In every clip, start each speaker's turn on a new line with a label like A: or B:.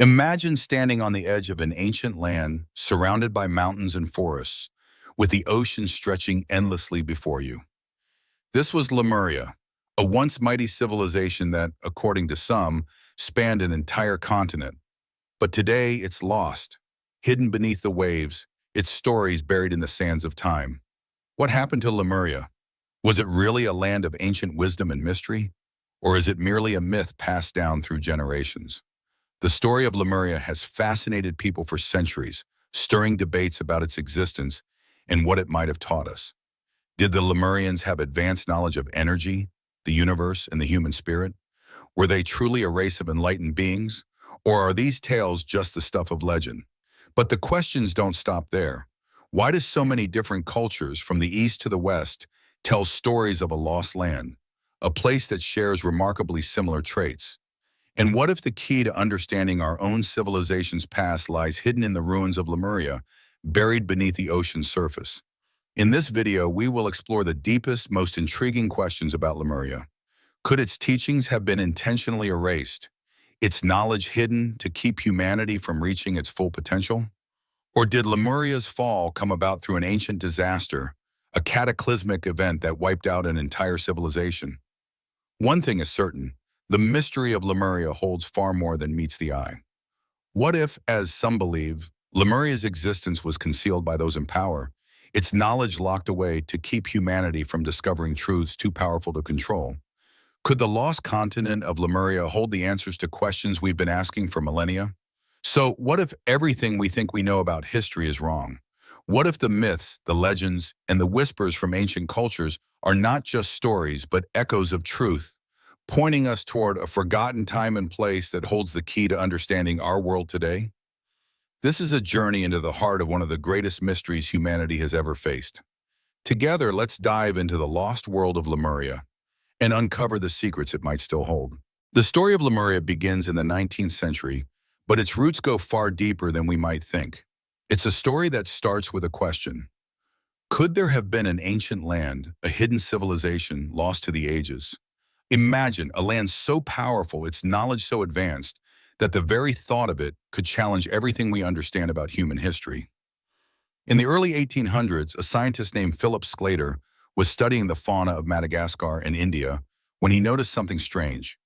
A: Imagine standing on the edge of an ancient land surrounded by mountains and forests, with the ocean stretching endlessly before you. This was Lemuria, a once mighty civilization that, according to some, spanned an entire continent. But today it's lost, hidden beneath the waves, its stories buried in the sands of time. What happened to Lemuria? Was it really a land of ancient wisdom and mystery? Or is it merely a myth passed down through generations? The story of Lemuria has fascinated people for centuries, stirring debates about its existence and what it might have taught us. Did the Lemurians have advanced knowledge of energy, the universe, and the human spirit? Were they truly a race of enlightened beings? Or are these tales just the stuff of legend? But the questions don't stop there. Why do so many different cultures, from the east to the west, tell stories of a lost land, a place that shares remarkably similar traits? And what if the key to understanding our own civilization's past lies hidden in the ruins of Lemuria, buried beneath the ocean's surface? In this video, we will explore the deepest, most intriguing questions about Lemuria. Could its teachings have been intentionally erased, its knowledge hidden to keep humanity from reaching its full potential? Or did Lemuria's fall come about through an ancient disaster, a cataclysmic event that wiped out an entire civilization? One thing is certain: the mystery of Lemuria holds far more than meets the eye. What if, as some believe, Lemuria's existence was concealed by those in power, its knowledge locked away to keep humanity from discovering truths too powerful to control? Could the lost continent of Lemuria hold the answers to questions we've been asking for millennia? So what if everything we think we know about history is wrong? What if the myths, the legends, and the whispers from ancient cultures are not just stories but echoes of truth, pointing us toward a forgotten time and place that holds the key to understanding our world today? This is a journey into the heart of one of the greatest mysteries humanity has ever faced. Together, let's dive into the lost world of Lemuria and uncover the secrets it might still hold. The story of Lemuria begins in the 19th century, but its roots go far deeper than we might think. It's a story that starts with a question. Could there have been an ancient land, a hidden civilization lost to the ages? Imagine a land so powerful, its knowledge so advanced, that the very thought of it could challenge everything we understand about human history. In the early 1800s, a scientist named Philip Sclater was studying the fauna of Madagascar and India when he noticed something strange.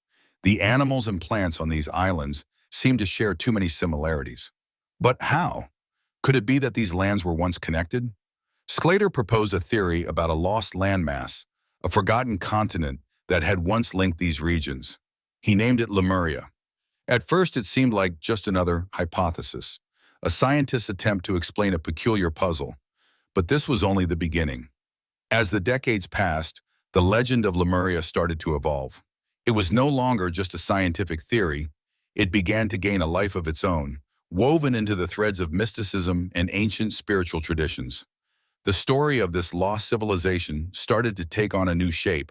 A: The animals and plants on these islands seemed to share too many similarities. But how? Could it be that these lands were once connected? Sclater proposed a theory about a lost landmass, a forgotten continent that had once linked these regions. He named it Lemuria. At first, it seemed like just another hypothesis, a scientist's attempt to explain a peculiar puzzle. But this was only the beginning. As the decades passed, the legend of Lemuria started to evolve. It was no longer just a scientific theory. It began to gain a life of its own, woven into the threads of mysticism and ancient spiritual traditions. The story of this lost civilization started to take on a new shape,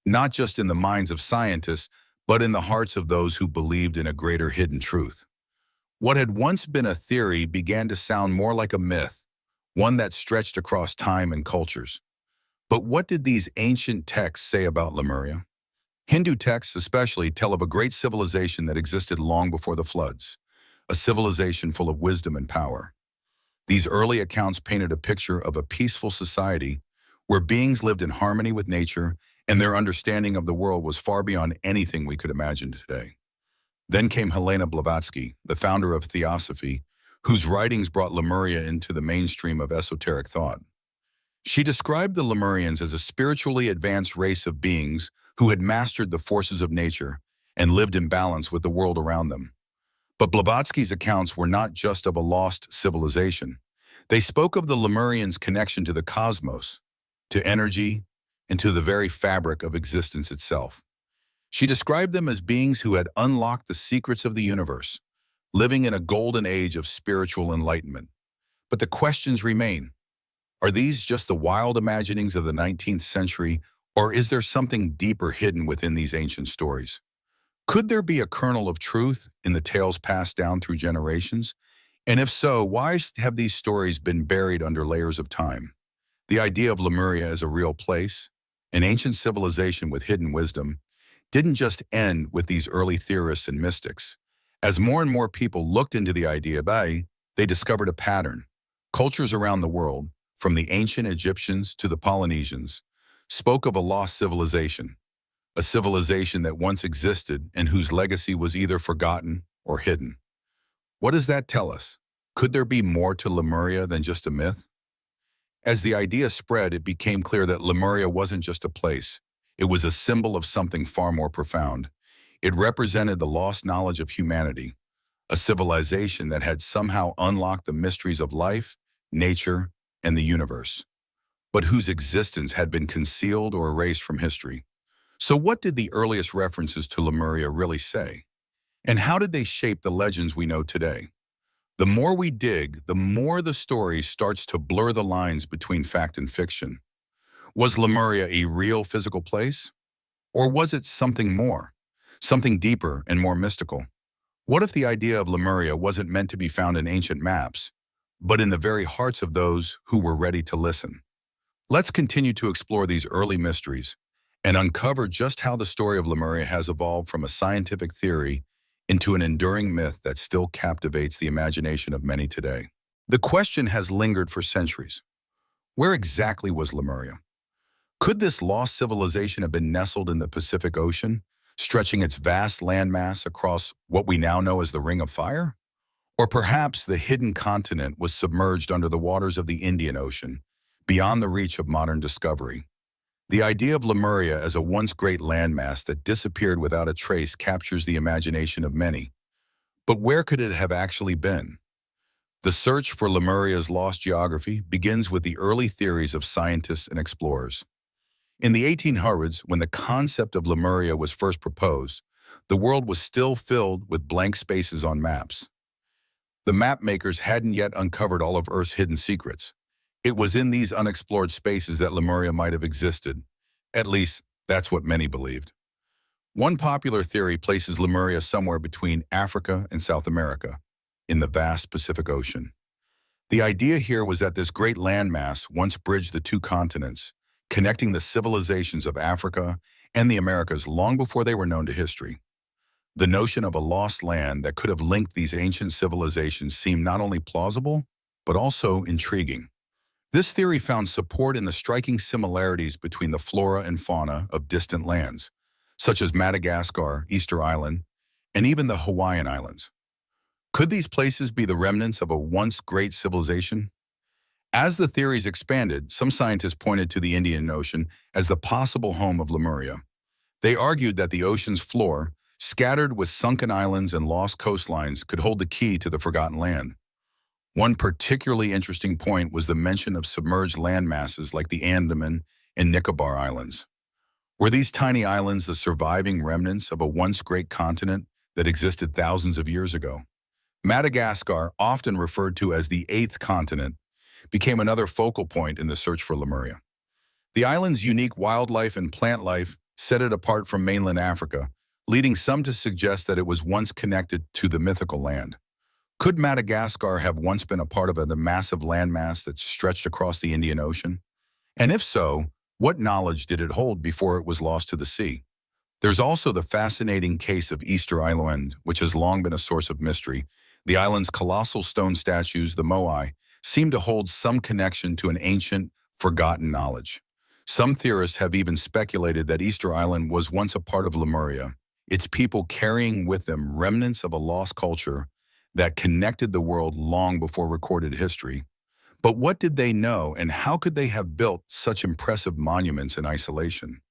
A: not just in the minds of scientists, but in the hearts of those who believed in a greater hidden truth. What had once been a theory began to sound more like a myth, one that stretched across time and cultures. But what did these ancient texts say about Lemuria? Hindu texts especially tell of a great civilization that existed long before the floods, a civilization full of wisdom and power. These early accounts painted a picture of a peaceful society where beings lived in harmony with nature and their understanding of the world was far beyond anything we could imagine today. Then came Helena Blavatsky, the founder of Theosophy, whose writings brought Lemuria into the mainstream of esoteric thought. She described the Lemurians as a spiritually advanced race of beings who had mastered the forces of nature and lived in balance with the world around them. But Blavatsky's accounts were not just of a lost civilization. They spoke of the Lemurians' connection to the cosmos, to energy, and to the very fabric of existence itself. She described them as beings who had unlocked the secrets of the universe, living in a golden age of spiritual enlightenment. But the questions remain. Are these just the wild imaginings of the 19th century, or is there something deeper hidden within these ancient stories? Could there be a kernel of truth in the tales passed down through generations? And if so, why have these stories been buried under layers of time? The idea of Lemuria as a real place, an ancient civilization with hidden wisdom, didn't just end with these early theorists and mystics. As more and more people looked into the idea, they discovered a pattern. Cultures around the world, from the ancient Egyptians to the Polynesians, spoke of a lost civilization, a civilization that once existed and whose legacy was either forgotten or hidden. What does that tell us? Could there be more to Lemuria than just a myth? As the idea spread, it became clear that Lemuria wasn't just a place. It was a symbol of something far more profound. It represented the lost knowledge of humanity, a civilization that had somehow unlocked the mysteries of life, nature, and the universe, but whose existence had been concealed or erased from history. So what did the earliest references to Lemuria really say? And how did they shape the legends we know today? The more we dig, the more the story starts to blur the lines between fact and fiction. Was Lemuria a real physical place? Or was it something more, something deeper and more mystical? What if the idea of Lemuria wasn't meant to be found in ancient maps, but in the very hearts of those who were ready to listen? Let's continue to explore these early mysteries and uncover just how the story of Lemuria has evolved from a scientific theory into an enduring myth that still captivates the imagination of many today. The question has lingered for centuries. Where exactly was Lemuria? Could this lost civilization have been nestled in the Pacific Ocean, stretching its vast landmass across what we now know as the Ring of Fire? Or perhaps the hidden continent was submerged under the waters of the Indian Ocean, beyond the reach of modern discovery. The idea of Lemuria as a once great landmass that disappeared without a trace captures the imagination of many. But where could it have actually been? The search for Lemuria's lost geography begins with the early theories of scientists and explorers. In the 1800s, when the concept of Lemuria was first proposed, the world was still filled with blank spaces on maps. The map makers hadn't yet uncovered all of Earth's hidden secrets. It was in these unexplored spaces that Lemuria might have existed. At least, that's what many believed. One popular theory places Lemuria somewhere between Africa and South America, in the vast Pacific Ocean. The idea here was that this great landmass once bridged the two continents, connecting the civilizations of Africa and the Americas long before they were known to history. The notion of a lost land that could have linked these ancient civilizations seemed not only plausible, but also intriguing. This theory found support in the striking similarities between the flora and fauna of distant lands, such as Madagascar, Easter Island, and even the Hawaiian Islands. Could these places be the remnants of a once great civilization? As the theories expanded, some scientists pointed to the Indian Ocean as the possible home of Lemuria. They argued that the ocean's floor, scattered with sunken islands and lost coastlines, could hold the key to the forgotten land. One particularly interesting point was the mention of submerged land masses like the Andaman and Nicobar Islands. Were these tiny islands the surviving remnants of a once great continent that existed thousands of years ago? Madagascar, often referred to as the eighth continent, became another focal point in the search for Lemuria. The island's unique wildlife and plant life set it apart from mainland Africa, leading some to suggest that it was once connected to the mythical land. Could Madagascar have once been a part of the massive landmass that stretched across the Indian Ocean? And if so, what knowledge did it hold before it was lost to the sea? There's also the fascinating case of Easter Island, which has long been a source of mystery. The island's colossal stone statues, the moai, seem to hold some connection to an ancient, forgotten knowledge. Some theorists have even speculated that Easter Island was once a part of Lemuria, its people carrying with them remnants of a lost culture that connected the world long before recorded history. But what did they know, and how could they have built such impressive monuments in isolation?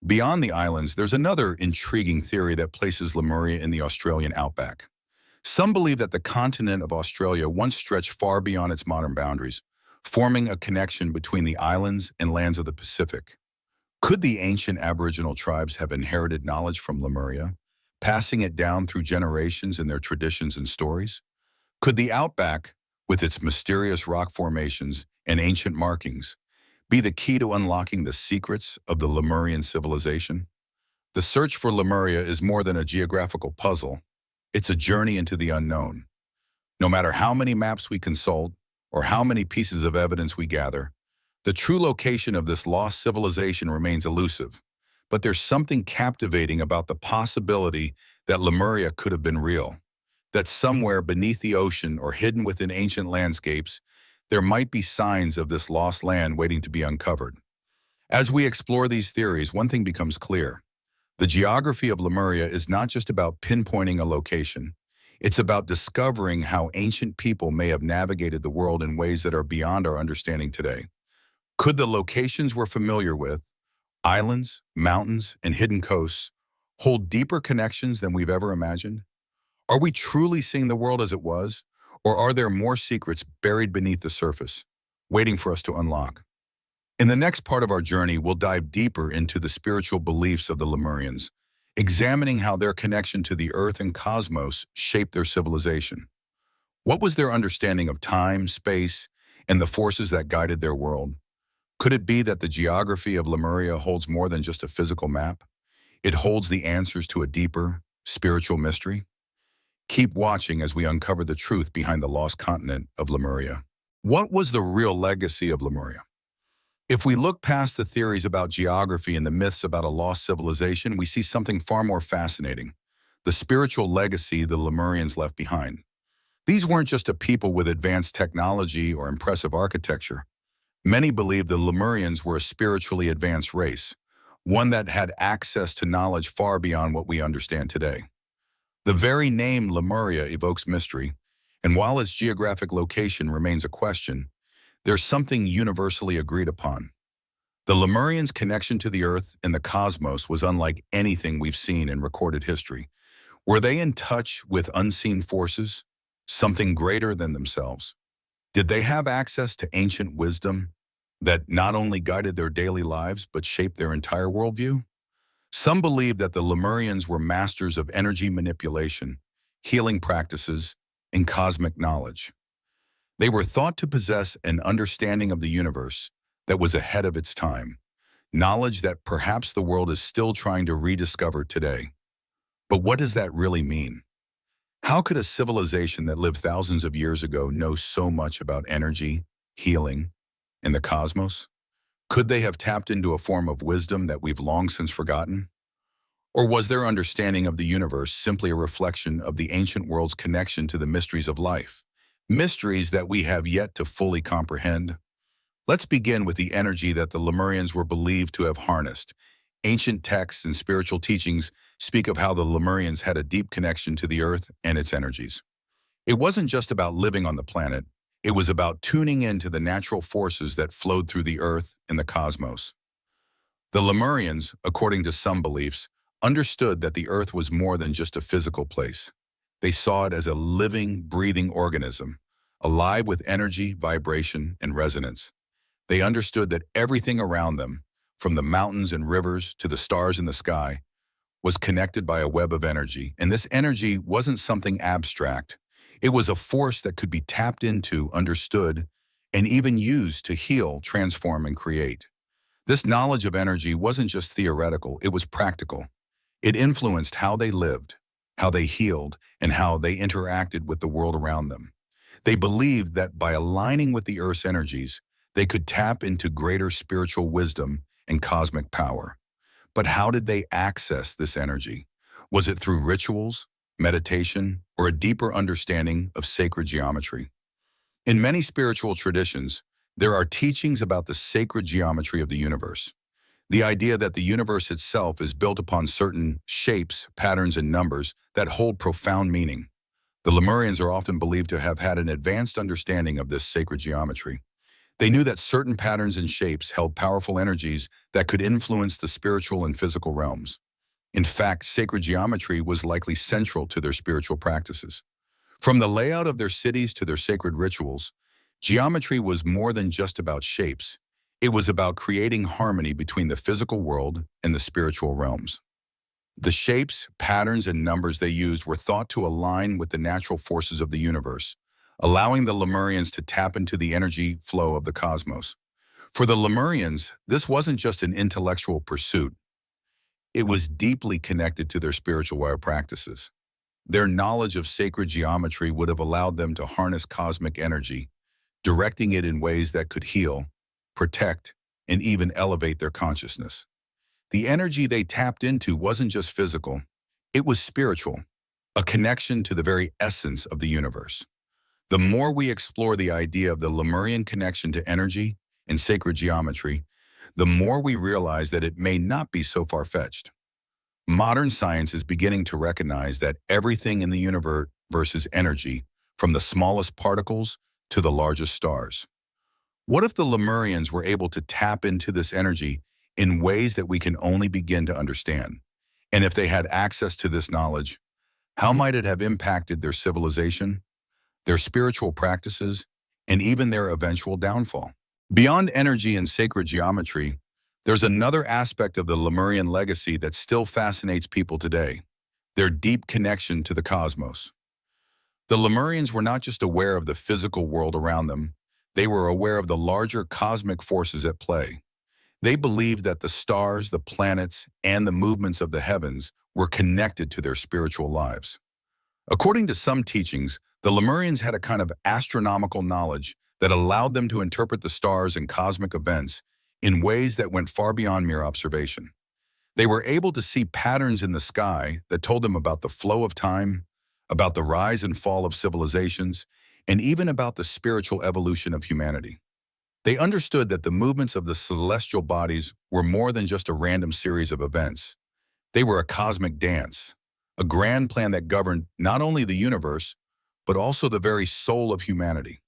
A: Beyond the islands, there's another intriguing theory that places Lemuria in the Australian outback. Some believe that the continent of Australia once stretched far beyond its modern boundaries, forming a connection between the islands and lands of the Pacific. Could the ancient Aboriginal tribes have inherited knowledge from Lemuria, passing it down through generations in their traditions and stories? Could the outback, with its mysterious rock formations and ancient markings, be the key to unlocking the secrets of the Lemurian civilization? The search for Lemuria is more than a geographical puzzle. It's a journey into the unknown. No matter how many maps we consult or how many pieces of evidence we gather, the true location of this lost civilization remains elusive. But there's something captivating about the possibility that Lemuria could have been real, that somewhere beneath the ocean or hidden within ancient landscapes, there might be signs of this lost land waiting to be uncovered. As we explore these theories, one thing becomes clear. The geography of Lemuria is not just about pinpointing a location. It's about discovering how ancient people may have navigated the world in ways that are beyond our understanding today. Could the locations we're familiar with, islands, mountains, and hidden coasts, hold deeper connections than we've ever imagined? Are we truly seeing the world as it was, or are there more secrets buried beneath the surface, waiting for us to unlock? In the next part of our journey, we'll dive deeper into the spiritual beliefs of the Lemurians, examining how their connection to the earth and cosmos shaped their civilization. What was their understanding of time, space, and the forces that guided their world? Could it be that the geography of Lemuria holds more than just a physical map? It holds the answers to a deeper, spiritual mystery? Keep watching as we uncover the truth behind the lost continent of Lemuria. What was the real legacy of Lemuria? If we look past the theories about geography and the myths about a lost civilization, we see something far more fascinating: the spiritual legacy the Lemurians left behind. These weren't just a people with advanced technology or impressive architecture. Many believed the Lemurians were a spiritually advanced race, one that had access to knowledge far beyond what we understand today. The very name Lemuria evokes mystery, and while its geographic location remains a question, there's something universally agreed upon. The Lemurians' connection to the earth and the cosmos was unlike anything we've seen in recorded history. Were they in touch with unseen forces, something greater than themselves? Did they have access to ancient wisdom that not only guided their daily lives but shaped their entire worldview? Some believe that the Lemurians were masters of energy manipulation, healing practices, and cosmic knowledge. They were thought to possess an understanding of the universe that was ahead of its time, knowledge that perhaps the world is still trying to rediscover today. But what does that really mean? How could a civilization that lived thousands of years ago know so much about energy, healing, and the cosmos? Could they have tapped into a form of wisdom that we've long since forgotten? Or was their understanding of the universe simply a reflection of the ancient world's connection to the mysteries of life? Mysteries that we have yet to fully comprehend. Let's begin with the energy that the Lemurians were believed to have harnessed. Ancient texts and spiritual teachings speak of how the Lemurians had a deep connection to the earth and its energies. It wasn't just about living on the planet, it was about tuning into the natural forces that flowed through the earth and the cosmos. The Lemurians, according to some beliefs, understood that the earth was more than just a physical place. They saw it as a living, breathing organism, alive with energy, vibration, and resonance. They understood that everything around them, from the mountains and rivers to the stars in the sky, was connected by a web of energy. And this energy wasn't something abstract. It was a force that could be tapped into, understood, and even used to heal, transform, and create. This knowledge of energy wasn't just theoretical, it was practical. It influenced how they lived, how they healed, and how they interacted with the world around them. They believed that by aligning with the Earth's energies, they could tap into greater spiritual wisdom and cosmic power. But how did they access this energy? Was it through rituals, meditation, or a deeper understanding of sacred geometry? In many spiritual traditions, there are teachings about the sacred geometry of the universe. The idea that the universe itself is built upon certain shapes, patterns, and numbers that hold profound meaning. The Lemurians are often believed to have had an advanced understanding of this sacred geometry. They knew that certain patterns and shapes held powerful energies that could influence the spiritual and physical realms. In fact, sacred geometry was likely central to their spiritual practices. From the layout of their cities to their sacred rituals, geometry was more than just about shapes. It was about creating harmony between the physical world and the spiritual realms. The shapes, patterns, and numbers they used were thought to align with the natural forces of the universe, allowing the Lemurians to tap into the energy flow of the cosmos. For the Lemurians, this wasn't just an intellectual pursuit. It was deeply connected to their spiritual practices. Their knowledge of sacred geometry would have allowed them to harness cosmic energy, directing it in ways that could heal, protect, and even elevate their consciousness. The energy they tapped into wasn't just physical, it was spiritual, a connection to the very essence of the universe. The more we explore the idea of the Lemurian connection to energy and sacred geometry, the more we realize that it may not be so far-fetched. Modern science is beginning to recognize that everything in the universe is energy, from the smallest particles to the largest stars. What if the Lemurians were able to tap into this energy in ways that we can only begin to understand? And if they had access to this knowledge, how might it have impacted their civilization, their spiritual practices, and even their eventual downfall? Beyond energy and sacred geometry, there's another aspect of the Lemurian legacy that still fascinates people today: their deep connection to the cosmos. The Lemurians were not just aware of the physical world around them, they were aware of the larger cosmic forces at play. They believed that the stars, the planets, and the movements of the heavens were connected to their spiritual lives. According to some teachings, the Lemurians had a kind of astronomical knowledge that allowed them to interpret the stars and cosmic events in ways that went far beyond mere observation. They were able to see patterns in the sky that told them about the flow of time, about the rise and fall of civilizations, and even about the spiritual evolution of humanity. They understood that the movements of the celestial bodies were more than just a random series of events. They were a cosmic dance, a grand plan that governed not only the universe, but also the very soul of humanity.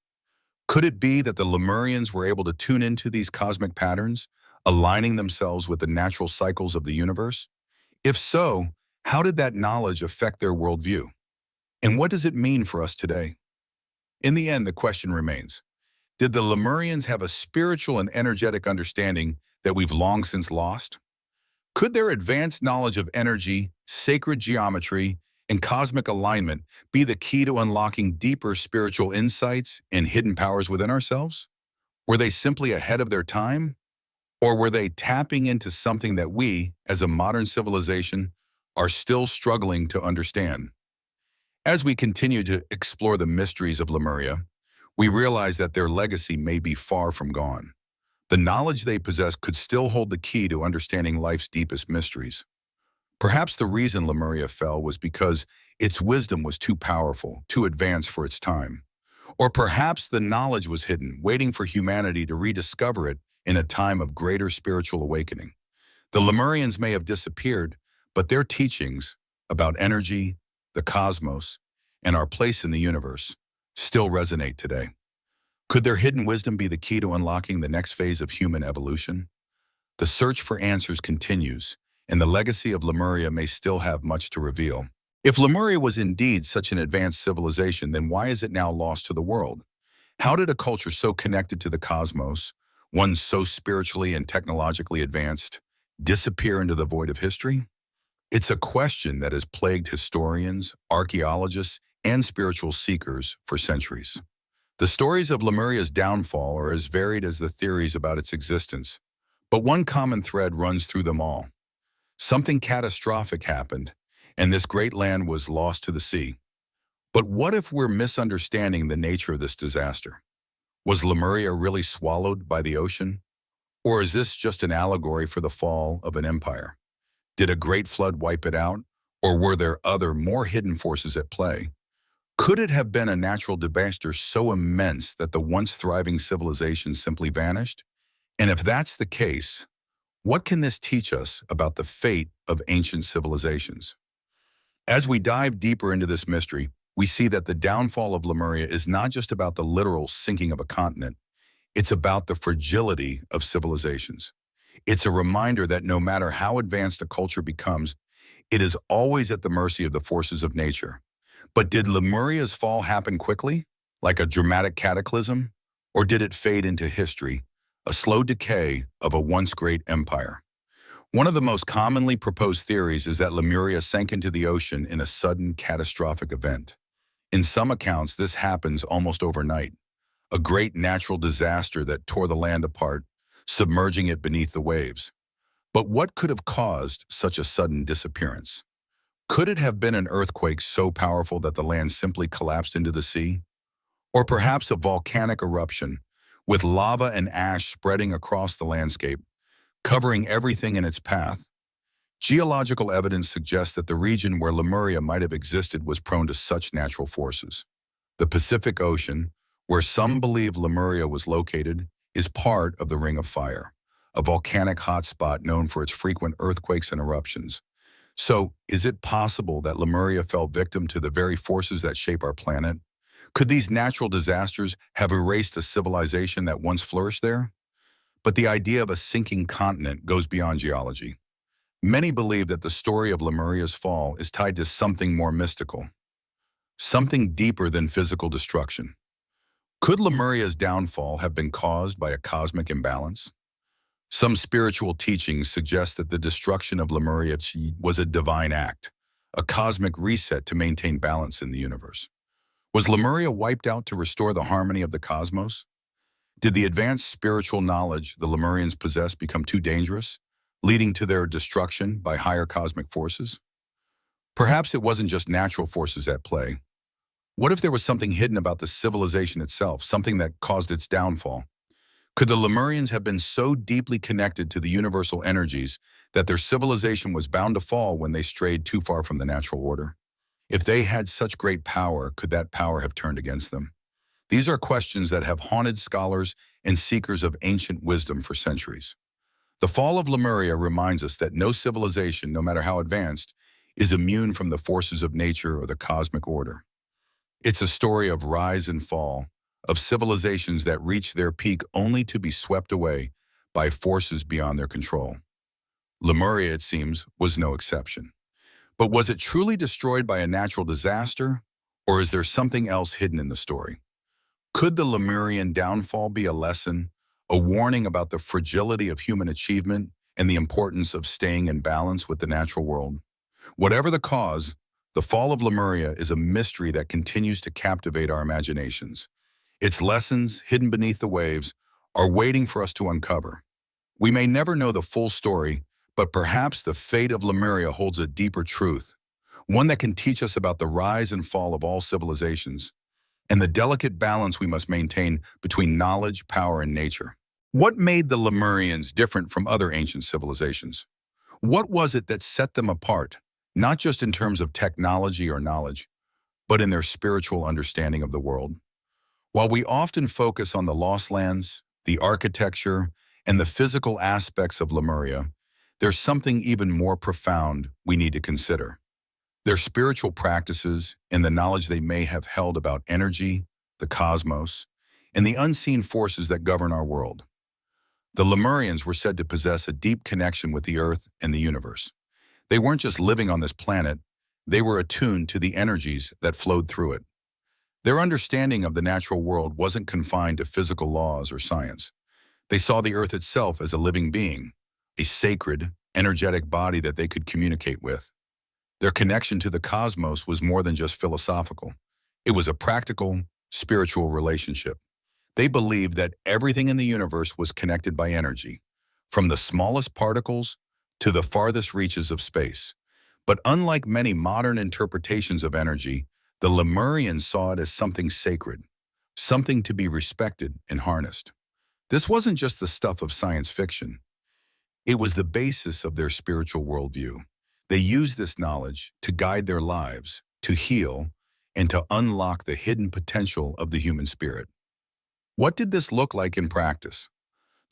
A: Could it be that the Lemurians were able to tune into these cosmic patterns, aligning themselves with the natural cycles of the universe? If so, how did that knowledge affect their worldview? And what does it mean for us today? In the end, the question remains: did the Lemurians have a spiritual and energetic understanding that we've long since lost? Could their advanced knowledge of energy, sacred geometry, and cosmic alignment be the key to unlocking deeper spiritual insights and hidden powers within ourselves? Were they simply ahead of their time? Or were they tapping into something that we, as a modern civilization, are still struggling to understand? As we continue to explore the mysteries of Lemuria, we realize that their legacy may be far from gone. The knowledge they possess could still hold the key to understanding life's deepest mysteries. Perhaps the reason Lemuria fell was because its wisdom was too powerful, too advanced for its time. Or perhaps the knowledge was hidden, waiting for humanity to rediscover it in a time of greater spiritual awakening. The Lemurians may have disappeared, but their teachings about energy, the cosmos, and our place in the universe still resonate today. Could their hidden wisdom be the key to unlocking the next phase of human evolution? The search for answers continues, and the legacy of Lemuria may still have much to reveal. If Lemuria was indeed such an advanced civilization, then why is it now lost to the world? How did a culture so connected to the cosmos, one so spiritually and technologically advanced, disappear into the void of history? It's a question that has plagued historians, archaeologists, and spiritual seekers for centuries. The stories of Lemuria's downfall are as varied as the theories about its existence, but one common thread runs through them all. Something catastrophic happened, and this great land was lost to the sea. But what if we're misunderstanding the nature of this disaster? Was Lemuria really swallowed by the ocean? Or is this just an allegory for the fall of an empire? Did a great flood wipe it out? Or were there other, more hidden forces at play? Could it have been a natural disaster so immense that the once thriving civilization simply vanished? And if that's the case, what can this teach us about the fate of ancient civilizations? As we dive deeper into this mystery, we see that the downfall of Lemuria is not just about the literal sinking of a continent. It's about the fragility of civilizations. It's a reminder that no matter how advanced a culture becomes, it is always at the mercy of the forces of nature. But did Lemuria's fall happen quickly, like a dramatic cataclysm? Or did it fade into history, a slow decay of a once great empire? One of the most commonly proposed theories is that Lemuria sank into the ocean in a sudden, catastrophic event. In some accounts, this happens almost overnight, a great natural disaster that tore the land apart, submerging it beneath the waves. But what could have caused such a sudden disappearance? Could it have been an earthquake so powerful that the land simply collapsed into the sea? Or perhaps a volcanic eruption, with lava and ash spreading across the landscape, covering everything in its path? Geological evidence suggests that the region where Lemuria might have existed was prone to such natural forces. The Pacific Ocean, where some believe Lemuria was located, is part of the Ring of Fire, a volcanic hotspot known for its frequent earthquakes and eruptions. So, is it possible that Lemuria fell victim to the very forces that shape our planet? Could these natural disasters have erased a civilization that once flourished there? But the idea of a sinking continent goes beyond geology. Many believe that the story of Lemuria's fall is tied to something more mystical, something deeper than physical destruction. Could Lemuria's downfall have been caused by a cosmic imbalance? Some spiritual teachings suggest that the destruction of Lemuria was a divine act, a cosmic reset to maintain balance in the universe. Was Lemuria wiped out to restore the harmony of the cosmos? Did the advanced spiritual knowledge the Lemurians possessed become too dangerous, leading to their destruction by higher cosmic forces? Perhaps it wasn't just natural forces at play. What if there was something hidden about the civilization itself, something that caused its downfall? Could the Lemurians have been so deeply connected to the universal energies that their civilization was bound to fall when they strayed too far from the natural order? If they had such great power, could that power have turned against them? These are questions that have haunted scholars and seekers of ancient wisdom for centuries. The fall of Lemuria reminds us that no civilization, no matter how advanced, is immune from the forces of nature or the cosmic order. It's a story of rise and fall, of civilizations that reach their peak only to be swept away by forces beyond their control. Lemuria, it seems, was no exception. But was it truly destroyed by a natural disaster, or is there something else hidden in the story? Could the Lemurian downfall be a lesson, a warning about the fragility of human achievement and the importance of staying in balance with the natural world? Whatever the cause, the fall of Lemuria is a mystery that continues to captivate our imaginations. Its lessons, hidden beneath the waves, are waiting for us to uncover. We may never know the full story, but perhaps the fate of Lemuria holds a deeper truth, one that can teach us about the rise and fall of all civilizations, and the delicate balance we must maintain between knowledge, power, and nature. What made the Lemurians different from other ancient civilizations? What was it that set them apart, not just in terms of technology or knowledge, but in their spiritual understanding of the world? While we often focus on the lost lands, the architecture, and the physical aspects of Lemuria, there's something even more profound we need to consider. Their spiritual practices and the knowledge they may have held about energy, the cosmos, and the unseen forces that govern our world. The Lemurians were said to possess a deep connection with the earth and the universe. They weren't just living on this planet, they were attuned to the energies that flowed through it. Their understanding of the natural world wasn't confined to physical laws or science. They saw the earth itself as a living being, a sacred, energetic body that they could communicate with. Their connection to the cosmos was more than just philosophical. It was a practical, spiritual relationship. They believed that everything in the universe was connected by energy, from the smallest particles to the farthest reaches of space. But unlike many modern interpretations of energy, the Lemurians saw it as something sacred, something to be respected and harnessed. This wasn't just the stuff of science fiction. It was the basis of their spiritual worldview. They used this knowledge to guide their lives, to heal, and to unlock the hidden potential of the human spirit. What did this look like in practice?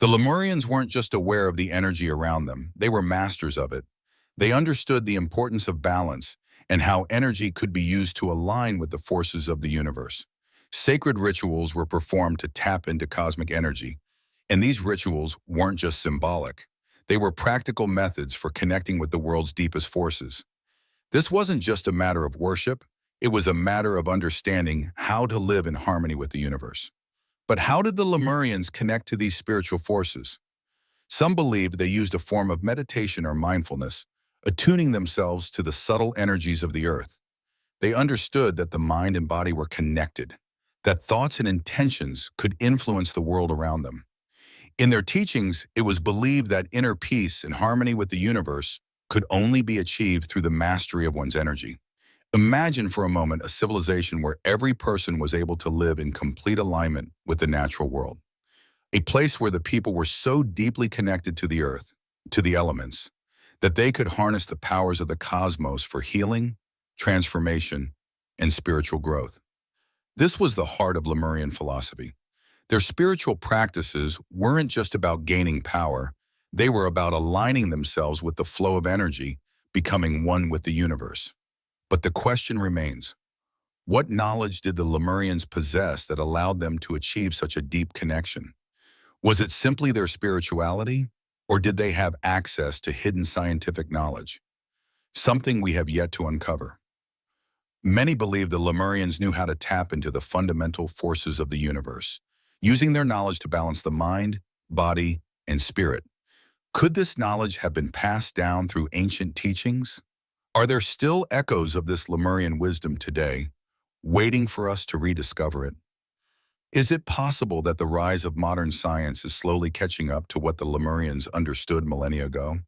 A: The Lemurians weren't just aware of the energy around them, they were masters of it. They understood the importance of balance and how energy could be used to align with the forces of the universe. Sacred rituals were performed to tap into cosmic energy, and these rituals weren't just symbolic. They were practical methods for connecting with the world's deepest forces. This wasn't just a matter of worship, it was a matter of understanding how to live in harmony with the universe. But how did the Lemurians connect to these spiritual forces? Some believe they used a form of meditation or mindfulness, attuning themselves to the subtle energies of the earth. They understood that the mind and body were connected, that thoughts and intentions could influence the world around them. In their teachings, it was believed that inner peace and harmony with the universe could only be achieved through the mastery of one's energy. Imagine for a moment a civilization where every person was able to live in complete alignment with the natural world. A place where the people were so deeply connected to the earth, to the elements, that they could harness the powers of the cosmos for healing, transformation, and spiritual growth. This was the heart of Lemurian philosophy. Their spiritual practices weren't just about gaining power, they were about aligning themselves with the flow of energy, becoming one with the universe. But the question remains, what knowledge did the Lemurians possess that allowed them to achieve such a deep connection? Was it simply their spirituality, or did they have access to hidden scientific knowledge? Something we have yet to uncover. Many believe the Lemurians knew how to tap into the fundamental forces of the universe, using their knowledge to balance the mind, body, and spirit. Could this knowledge have been passed down through ancient teachings? Are there still echoes of this Lemurian wisdom today, waiting for us to rediscover it? Is it possible that the rise of modern science is slowly catching up to what the Lemurians understood millennia ago?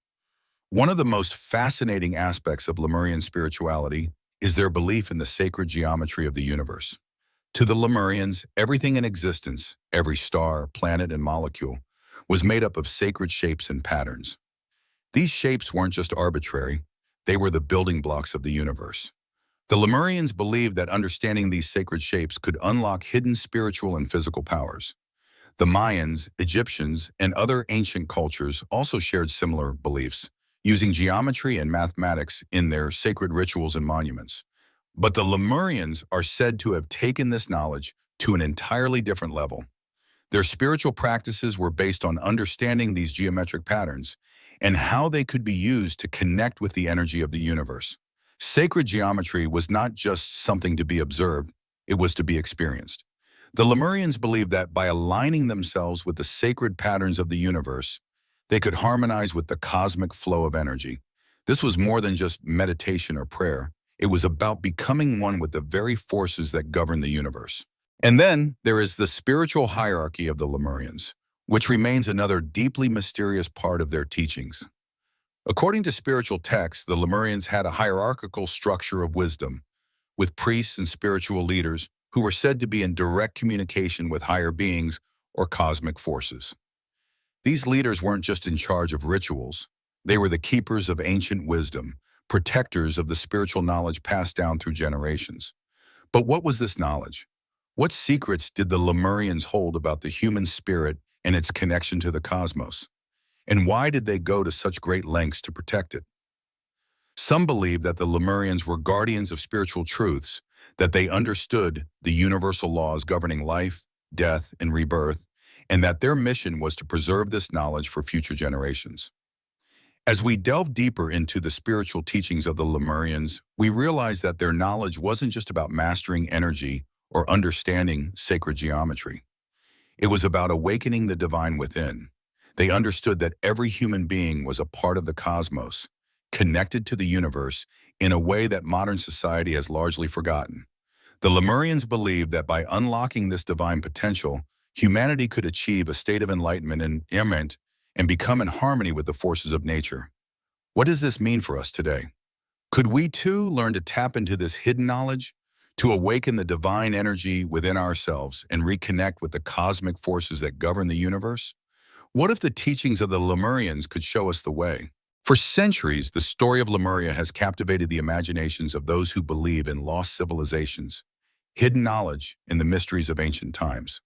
A: One of the most fascinating aspects of Lemurian spirituality is their belief in the sacred geometry of the universe. To the Lemurians, everything in existence, every star, planet, and molecule, was made up of sacred shapes and patterns. These shapes weren't just arbitrary, they were the building blocks of the universe. The Lemurians believed that understanding these sacred shapes could unlock hidden spiritual and physical powers. The Mayans, Egyptians, and other ancient cultures also shared similar beliefs, using geometry and mathematics in their sacred rituals and monuments. But the Lemurians are said to have taken this knowledge to an entirely different level. Their spiritual practices were based on understanding these geometric patterns and how they could be used to connect with the energy of the universe. Sacred geometry was not just something to be observed, it was to be experienced. The Lemurians believed that by aligning themselves with the sacred patterns of the universe, they could harmonize with the cosmic flow of energy. This was more than just meditation or prayer. It was about becoming one with the very forces that govern the universe. And then there is the spiritual hierarchy of the Lemurians, which remains another deeply mysterious part of their teachings. According to spiritual texts, the Lemurians had a hierarchical structure of wisdom, with priests and spiritual leaders who were said to be in direct communication with higher beings or cosmic forces. These leaders weren't just in charge of rituals, they were the keepers of ancient wisdom, protectors of the spiritual knowledge passed down through generations. But what was this knowledge? What secrets did the Lemurians hold about the human spirit and its connection to the cosmos? And why did they go to such great lengths to protect it? Some believe that the Lemurians were guardians of spiritual truths, that they understood the universal laws governing life, death, and rebirth, and that their mission was to preserve this knowledge for future generations. As we delve deeper into the spiritual teachings of the Lemurians, we realize that their knowledge wasn't just about mastering energy or understanding sacred geometry. It was about awakening the divine within. They understood that every human being was a part of the cosmos, connected to the universe in a way that modern society has largely forgotten. The Lemurians believed that by unlocking this divine potential, humanity could achieve a state of enlightenment and become in harmony with the forces of nature. What does this mean for us today? Could we too learn to tap into this hidden knowledge, to awaken the divine energy within ourselves and reconnect with the cosmic forces that govern the universe? What if the teachings of the Lemurians could show us the way? For centuries, the story of Lemuria has captivated the imaginations of those who believe in lost civilizations, hidden knowledge, and the mysteries of ancient times.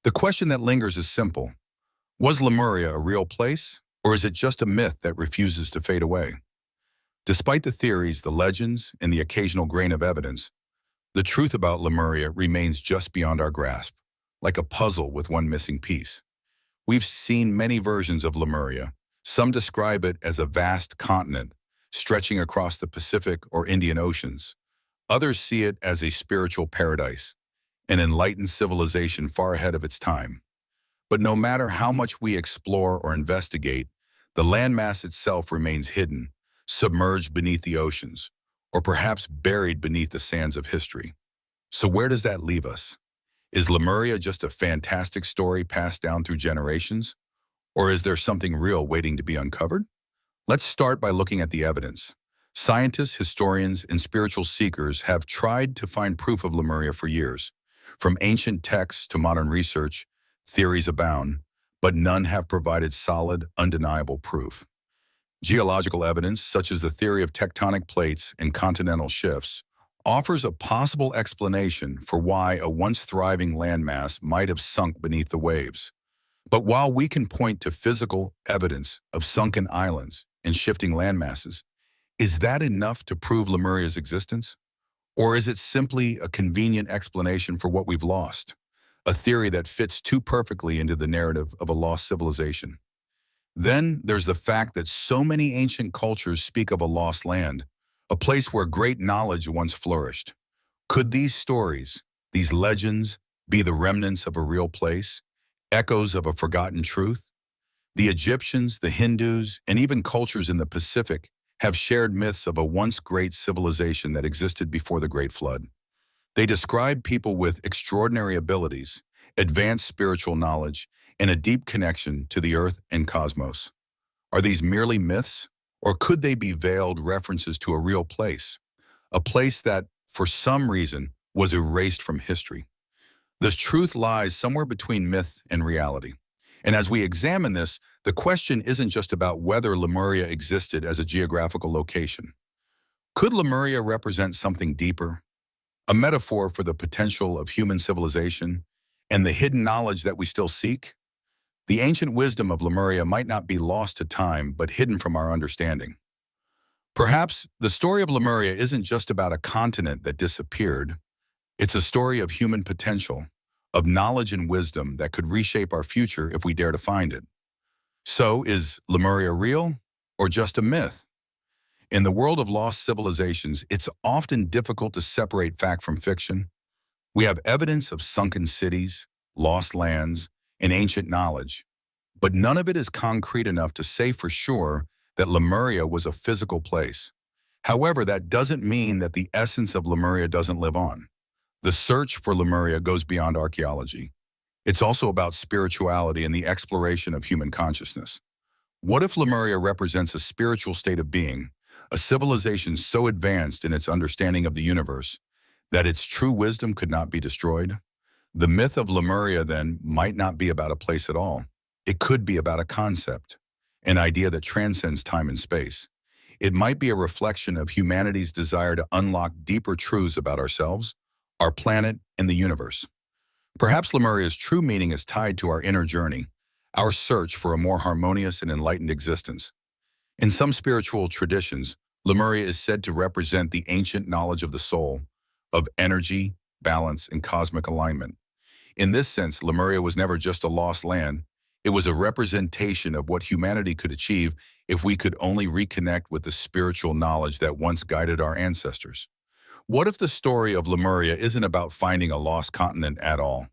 A: The question that lingers is simple. Was Lemuria a real place, or is it just a myth that refuses to fade away? Despite the theories, the legends, and the occasional grain of evidence, the truth about Lemuria remains just beyond our grasp, like a puzzle with one missing piece. We've seen many versions of Lemuria. Some describe it as a vast continent, stretching across the Pacific or Indian Oceans. Others see it as a spiritual paradise, an enlightened civilization far ahead of its time. But no matter how much we explore or investigate, the landmass itself remains hidden, submerged beneath the oceans, or perhaps buried beneath the sands of history. So where does that leave us? Is Lemuria just a fantastic story passed down through generations? Or is there something real waiting to be uncovered? Let's start by looking at the evidence. Scientists, historians, and spiritual seekers have tried to find proof of Lemuria for years. From ancient texts to modern research, theories abound, but none have provided solid, undeniable proof. Geological evidence, such as the theory of tectonic plates and continental shifts, offers a possible explanation for why a once thriving landmass might have sunk beneath the waves. But while we can point to physical evidence of sunken islands and shifting landmasses, is that enough to prove Lemuria's existence? Or is it simply a convenient explanation for what we've lost? A theory that fits too perfectly into the narrative of a lost civilization. Then there's the fact that so many ancient cultures speak of a lost land, a place where great knowledge once flourished. Could these stories, these legends, be the remnants of a real place, echoes of a forgotten truth? The Egyptians, the Hindus, and even cultures in the Pacific have shared myths of a once great civilization that existed before the Great Flood. They describe people with extraordinary abilities, advanced spiritual knowledge, and a deep connection to the earth and cosmos. Are these merely myths, or could they be veiled references to a real place? A place that, for some reason, was erased from history. The truth lies somewhere between myth and reality. And as we examine this, the question isn't just about whether Lemuria existed as a geographical location. Could Lemuria represent something deeper? A metaphor for the potential of human civilization and the hidden knowledge that we still seek? The ancient wisdom of Lemuria might not be lost to time, but hidden from our understanding. Perhaps the story of Lemuria isn't just about a continent that disappeared. It's a story of human potential, of knowledge and wisdom that could reshape our future if we dare to find it. So, is Lemuria real or just a myth? In the world of lost civilizations, it's often difficult to separate fact from fiction. We have evidence of sunken cities, lost lands, and ancient knowledge, but none of it is concrete enough to say for sure that Lemuria was a physical place. However, that doesn't mean that the essence of Lemuria doesn't live on. The search for Lemuria goes beyond archaeology. It's also about spirituality and the exploration of human consciousness. What if Lemuria represents a spiritual state of being, a civilization so advanced in its understanding of the universe that its true wisdom could not be destroyed? The myth of Lemuria, then, might not be about a place at all. It could be about a concept, an idea that transcends time and space. It might be a reflection of humanity's desire to unlock deeper truths about ourselves, our planet, and the universe. Perhaps Lemuria's true meaning is tied to our inner journey, our search for a more harmonious and enlightened existence. In some spiritual traditions, Lemuria is said to represent the ancient knowledge of the soul, of energy, balance, and cosmic alignment. In this sense, Lemuria was never just a lost land. It was a representation of what humanity could achieve if we could only reconnect with the spiritual knowledge that once guided our ancestors. What if the story of Lemuria isn't about finding a lost continent at all?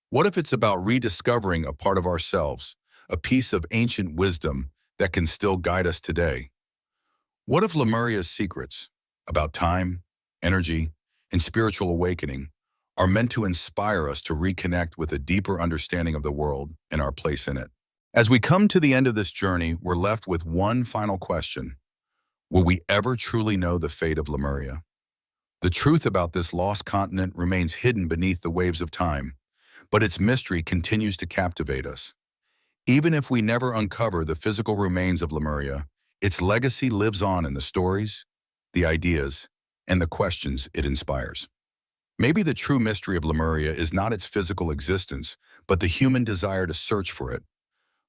A: What if it's about rediscovering a part of ourselves, a piece of ancient wisdom that can still guide us today? What if Lemuria's secrets about time, energy, and spiritual awakening are meant to inspire us to reconnect with a deeper understanding of the world and our place in it? As we come to the end of this journey, we're left with one final question. Will we ever truly know the fate of Lemuria? The truth about this lost continent remains hidden beneath the waves of time, but its mystery continues to captivate us. Even if we never uncover the physical remains of Lemuria, its legacy lives on in the stories, the ideas, and the questions it inspires. Maybe the true mystery of Lemuria is not its physical existence, but the human desire to search for it.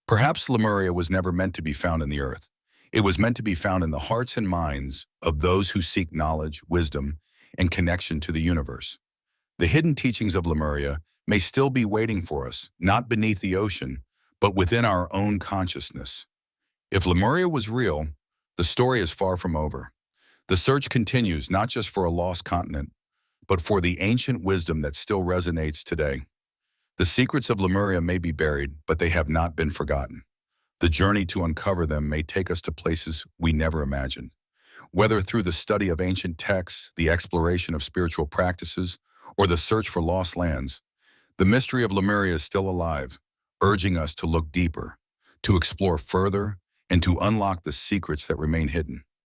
A: Perhaps Lemuria was never meant to be found in the earth. It was meant to be found in the hearts and minds of those who seek knowledge, wisdom, and connection to the universe. The hidden teachings of Lemuria may still be waiting for us, not beneath the ocean, but within our own consciousness. If Lemuria was real, the story is far from over. The search continues not just for a lost continent, but for the ancient wisdom that still resonates today. The secrets of Lemuria may be buried, but they have not been forgotten. The journey to uncover them may take us to places we never imagined. Whether through the study of ancient texts, the exploration of spiritual practices, or the search for lost lands, the mystery of Lemuria is still alive, urging us to look deeper, to explore further, and to unlock the secrets that remain hidden.